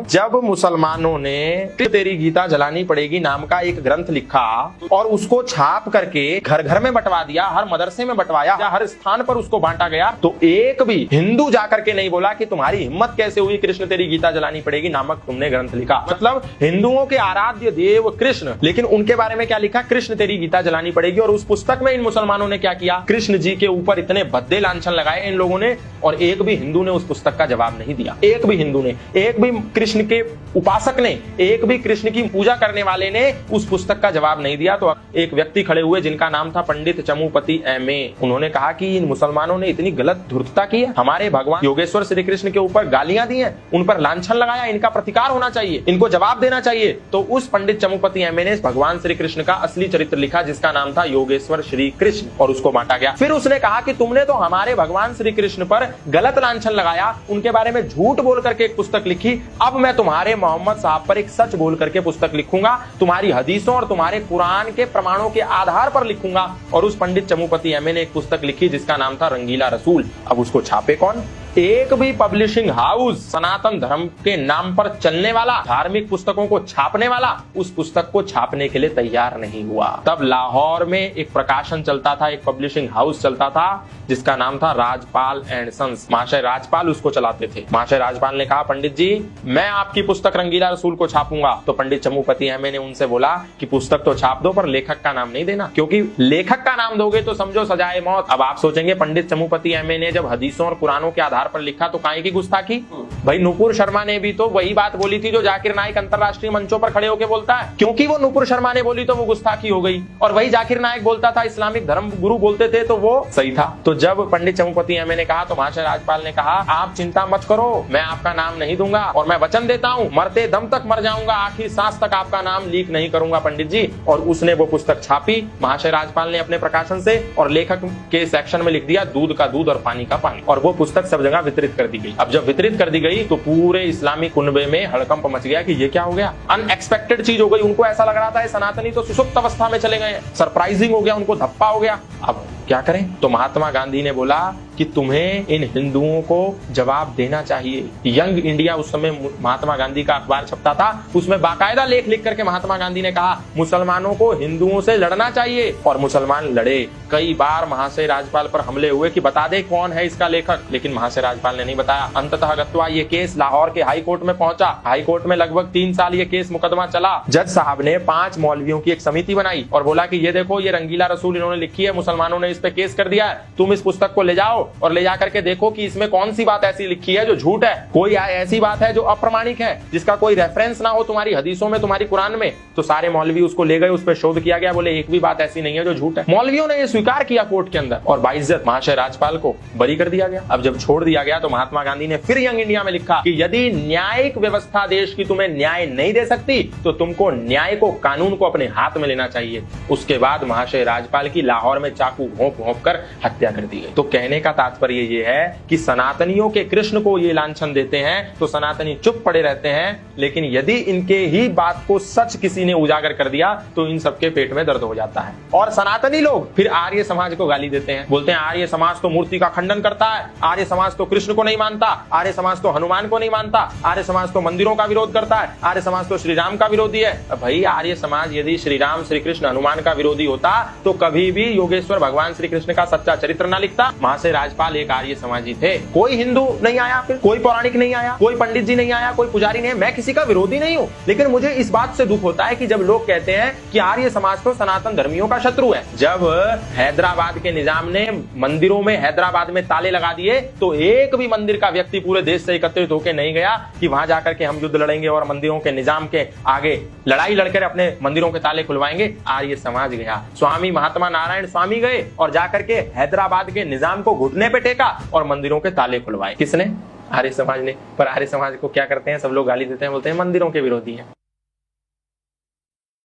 जब मुसलमानों ने तेरी गीता जलानी पड़ेगी नाम का एक ग्रंथ लिखा और उसको छाप करके घर घर में बंटवा दिया, हर मदरसे में बंटवाया, हर स्थान पर उसको बांटा गया, तो एक भी हिंदू जाकर के नहीं बोला कि तुम्हारी हिम्मत कैसे हुई कृष्ण तेरी गीता जलानी पड़ेगी नामक तुमने ग्रंथ लिखा। मतलब हिंदुओं के आराध्य देव कृष्ण, लेकिन उनके बारे में क्या लिखा? कृष्ण तेरी गीता जलानी पड़ेगी। और उस पुस्तक में इन मुसलमानों ने क्या किया? कृष्ण जी के ऊपर इतने भद्दे लांछन लगाए इन लोगों ने, और एक भी हिंदू ने उस पुस्तक का जवाब नहीं दिया। एक भी हिंदू ने, एक भी कृष्ण के उपासक ने, एक भी कृष्ण की पूजा करने वाले ने उस पुस्तक का जवाब नहीं दिया। तो एक व्यक्ति खड़े हुए जिनका नाम था पंडित चमुपति एमए, उन्होंने कहा कि इन मुसलमानों ने इतनी गलत धूर्तता की है, हमारे भगवान योगेश्वर श्री कृष्ण के ऊपर गालियां दी हैं, उन पर लांछन लगाया, इनका प्रतिकार होना चाहिए, इनको जवाब देना चाहिए। तो उस पंडित चमुपति एमए ने भगवान श्री कृष्ण का असली चरित्र लिखा जिसका नाम था योगेश्वर श्री कृष्ण, और उसको बांटा गया। फिर उसने कहा कि तुमने तो हमारे भगवान श्री कृष्ण पर गलत लांछन लगाया, उनके बारे में झूठ बोल करके एक पुस्तक लिखी, अब मैं तुम्हारे मोहम्मद साहब पर एक सच बोल करके पुस्तक लिखूंगा, तुम्हारी हदीसों और तुम्हारे कुरान के प्रमाणों के आधार पर लिखूंगा। और उस पंडित चमुपति एमए ने एक पुस्तक लिखी जिसका नाम था रंगीला रसूल। अब उसको छापे कौन? एक भी पब्लिशिंग हाउस सनातन धर्म के नाम पर चलने वाला, धार्मिक पुस्तकों को छापने वाला, उस पुस्तक को छापने के लिए तैयार नहीं हुआ। तब लाहौर में एक प्रकाशन चलता था, एक पब्लिशिंग हाउस चलता था जिसका नाम था राजपाल एंड सन्स। महाशय राजपाल उसको चलाते थे। महाशय राजपाल ने कहा, पंडित जी मैं आपकी पुस्तक रंगीला रसूल को छापूंगा। तो पंडित चमुपति एमए ने उनसे बोला कि पुस्तक तो छाप दो पर लेखक का नाम नहीं देना, क्योंकि लेखक का नाम दोगे तो समझो सजाए मौत। अब आप सोचेंगे पंडित चमुपति एमए ने जब हदीसों और कुरानों के आधार पर लिखा तो काहे की गुस्ताखी? भाई नुपुर शर्मा ने भी तो वही बात बोली थी जो जाकिर नाइक अंतरराष्ट्रीय मंचों पर खड़े होकर बोलता है, क्योंकि वो नुपुर शर्मा ने बोली तो वो गुस्ताखी हो गई, और वही जाकिर नाइक बोलता था, इस्लामिक धर्म गुरु बोलते थे तो वो सही था। तो जब पंडित चमुपति एमए ने कहा तो महाशय राजपाल ने कहा, आप चिंता मत करो, मैं आपका नाम नहीं दूंगा और मैं वचन देता हूँ मरते दम तक मर जाऊंगा, आखिरी सांस तक आपका नाम लीक नहीं करूंगा पंडित जी। और उसने वो पुस्तक छापी महाशय राजपाल ने अपने प्रकाशन से, और लेखक के सेक्शन में लिख दिया दूध का दूध और पानी का पानी, और वो पुस्तक सब जगह वितरित कर दी गई। अब जब वितरित कर दी गई तो पूरे इस्लामिक कुनबे में हड़कंप मच गया कि ये क्या हो गया, अनएक्सपेक्टेड चीज हो गई। उनको ऐसा लग रहा था सनातनी तो सुषुप्त अवस्था में चले गए, सरप्राइजिंग हो गया, उनको धप्पा हो गया। अब क्या करें? तो महात्मा गांधी ने बोला कि तुम्हें इन हिंदुओं को जवाब देना चाहिए। यंग इंडिया उस समय महात्मा गांधी का अखबार छपता था, उसमें बाकायदा लेख लिख करके महात्मा गांधी ने कहा मुसलमानों को हिंदुओं से लड़ना चाहिए, और मुसलमान लड़े। कई बार महाशय राजपाल पर हमले हुए कि बता दे कौन है इसका लेखक, लेकिन महाशय राजपाल ने नहीं बताया। अंततः गत्वा ये केस लाहौर के हाई कोर्ट में पहुंचा। हाई कोर्ट में लगभग 3 साल ये केस मुकदमा चला। जज साहब ने 5 मौलवियों की एक समिति बनाई और बोला कि ये देखो ये रंगीला रसूल इन्होंने लिखी है, मुसलमानों ने इस पे केस कर दिया है, तुम इस पुस्तक को ले जाओ और ले जा करके देखो कि इसमें कौन सी बात ऐसी लिखी है जो झूठ है, कोई ऐसी बात है जो अप्रमाणिक है, जिसका कोई रेफरेंस ना हो तुम्हारी हदीसों में, तुम्हारी कुरान में। तो सारे मौलवी उसको ले गए, उस पर शोध किया गया, बोले एक भी बात ऐसी नहीं है जो झूठ है। मौलवियों ने ये स्वीकार किया कोर्ट के अंदर, और बाइज्जत महाशय राजपाल को बरी कर दिया गया। अब जब छोड़ दिया गया तो महात्मा गांधी ने फिर यंग इंडिया में लिखा कि यदि न्यायिक व्यवस्था देश की तुम्हें न्याय नहीं दे सकती तो तुमको न्याय को, कानून को अपने हाथ में लेना चाहिए। उसके बाद महाशय राजपाल की लाहौर में चाकू घोंप घोंप कर हत्या कर दी गई। तो कहने का तात्पर्य ये है कि सनातनियों के कृष्ण को ये लांछन देते हैं तो सनातनी चुप पड़े रहते हैं, लेकिन यदि इनके ही बात को सच किसी ने उजागर कर दिया तो इन सबके पेट में दर्द हो जाता है। और सनातनी लोग फिर आर्य समाज को गाली देते हैं, बोलते हैं आर्य समाज तो मूर्ति का खंडन करता है, आर्य समाज तो कृष्ण को नहीं मानता, आर्य समाज तो हनुमान को नहीं मानता, आर्य समाज तो मंदिरों का विरोध करता है, आर्य समाज तो श्री राम का विरोधी है। भाई आर्य समाज यदि श्री राम, श्री कृष्ण, हनुमान का विरोधी होता तो कभी भी योगेश्वर भगवान श्री कृष्ण का सच्चा चरित्र न लिखता। महाशय राजपाल एक आर्य समाजी थे, कोई हिंदू नहीं आया, फिर कोई पौराणिक नहीं आया, कोई पंडित जी नहीं आया, कोई पुजारी नहीं। मैं किसी का विरोधी नहीं हूँ, लेकिन मुझे इस बात से दुख होता है कि जब लोग कहते हैं कि आर्य समाज तो सनातन धर्मियों का शत्रु है। जब हैदराबाद के निजाम ने मंदिरों में हैदराबाद में ताले लगा दिए तो एक भी मंदिर का व्यक्ति पूरे देश से एकत्रित होकर नहीं गया कि वहां जाकर के हम युद्ध लड़ेंगे और मंदिरों के निजाम के आगे लड़ाई लड़कर अपने मंदिरों के ताले खुलवाएंगे। आर्य समाज गया, स्वामी महात्मा नारायण स्वामी गए और जाकर के हैदराबाद के निजाम को घुटने पे टेका और मंदिरों के ताले खुलवाए। किसने? आर्य समाज ने। पर आर्य समाज को क्या करते हैं, सब लोग गाली देते हैं, बोलते हैं मंदिरों के विरोधी है।